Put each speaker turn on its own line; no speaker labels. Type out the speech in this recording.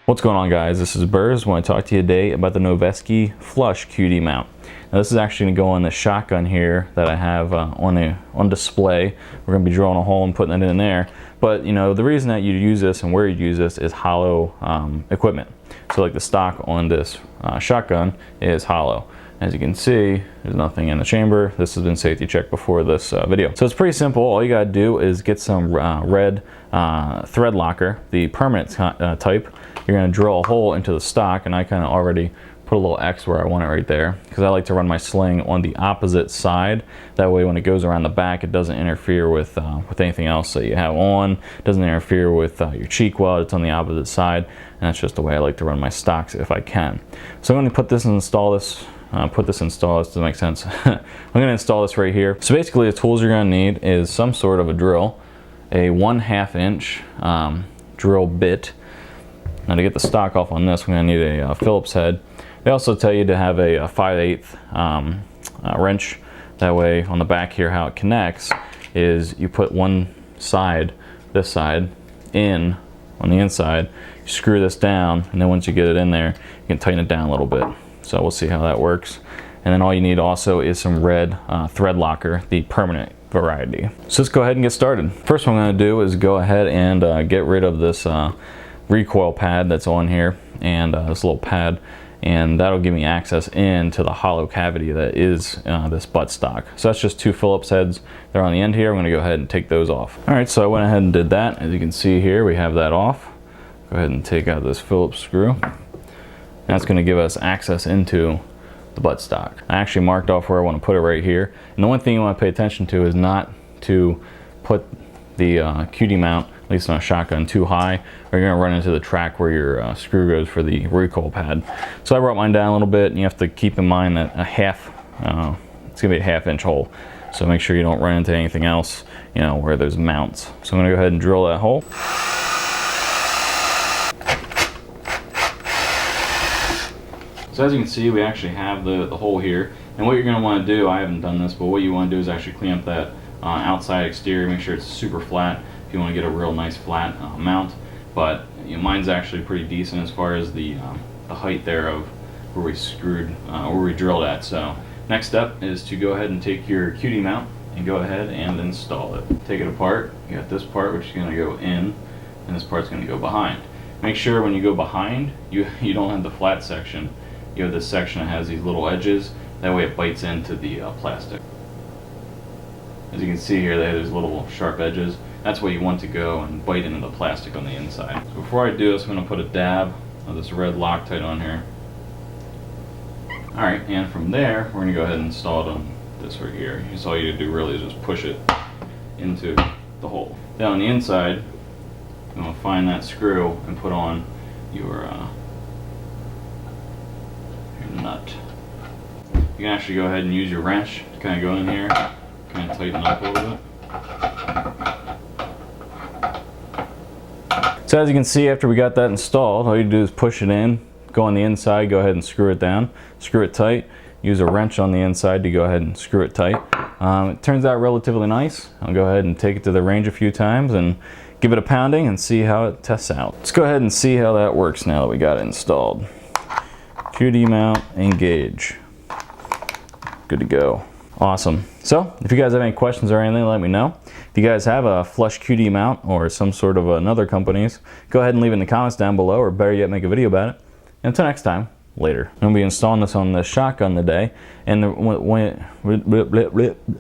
What's going on, guys? This is Berz. I want to talk to you today about the Noveske Flush QD Mount. Now this is actually going to go on the shotgun here that I have on display. We're going to be drilling a hole and putting it in there. But you know, the reason that you use this and where you use this is hollow equipment. So like the stock on this shotgun is hollow. As you can see, there's nothing in the chamber. This has been safety checked before this video. So it's pretty simple. All you gotta do is get some red thread locker, the permanent type. You're gonna drill a hole into the stock, and I kind of already put a little X where I want it right there, because I like to run my sling on the opposite side. That way when it goes around the back, it doesn't interfere with anything else that you have on. It doesn't interfere with your cheek weld. It's on the opposite side, and that's just the way I like to run my stocks if I can. So I'm gonna put this and install this. Doesn't make sense. I'm going to install this right here. So basically the tools you're going to need is some sort of a drill, a 1/2 inch drill bit. Now to get the stock off on this, I'm going to need a Phillips head. They also tell you to have a 5/8 wrench. That way on the back here, how it connects is you put one side, this side, in on the inside, you screw this down, and then once you get it in there, you can tighten it down a little bit. So we'll see how that works. And then all you need also is some red thread locker, the permanent variety. So let's go ahead and get started. First what I'm going to do is go ahead and get rid of this recoil pad that's on here, and this little pad, and that'll give me access into the hollow cavity that is this butt stock. So that's just 2 Phillips heads. They're on the end here. I'm going to go ahead and take those off. Alright, so I went ahead and did that. As you can see here, we have that off. Go ahead and take out this Phillips screw. That's going to give us access into the butt stock. I actually marked off where I want to put it right here. And the one thing you want to pay attention to is not to put the QD mount, at least on a shotgun, too high, or you're going to run into the track where your screw goes for the recoil pad. So I brought mine down a little bit, and you have to keep in mind that it's going to be a 1/2 inch hole. So make sure you don't run into anything else, you know, where there's mounts. So I'm going to go ahead and drill that hole. So as you can see, we actually have the hole here, and what you're going to want to do, I haven't done this, but what you want to do is actually clean up that outside exterior, make sure it's super flat if you want to get a real nice flat mount. But you know, mine's actually pretty decent as far as the height there of where we drilled at. So next step is to go ahead and take your QD mount and go ahead and install it. Take it apart. You got this part which is going to go in, and this part's going to go behind. Make sure when you go behind, you don't have the flat section. You have this section that has these little edges. That way it bites into the plastic. As you can see here, they have these little sharp edges. That's where you want to go and bite into the plastic on the inside. So before I do this, I'm going to put a dab of this red Loctite on here. Alright, and from there, we're going to go ahead and install it on this right here. Just all you do really is just push it into the hole. Then on the inside, you're going to find that screw and put on your nut. You can actually go ahead and use your wrench to kind of go in here, kind of tighten up a little bit. So as you can see, after we got that installed, all you do is push it in, go on the inside, go ahead and screw it down, screw it tight, use a wrench on the inside to go ahead and screw it tight. It turns out relatively nice. I'll go ahead and take it to the range a few times and give it a pounding and see how it tests out. Let's go ahead and see how that works now that we got it installed. QD mount, engage. Good to go. Awesome. So if you guys have any questions or anything, let me know. If you guys have a Flush QD mount or some sort of another company's, go ahead and leave it in the comments down below, or better yet, make a video about it. And until next time, later. I'm going to be installing this on the shotgun today, and when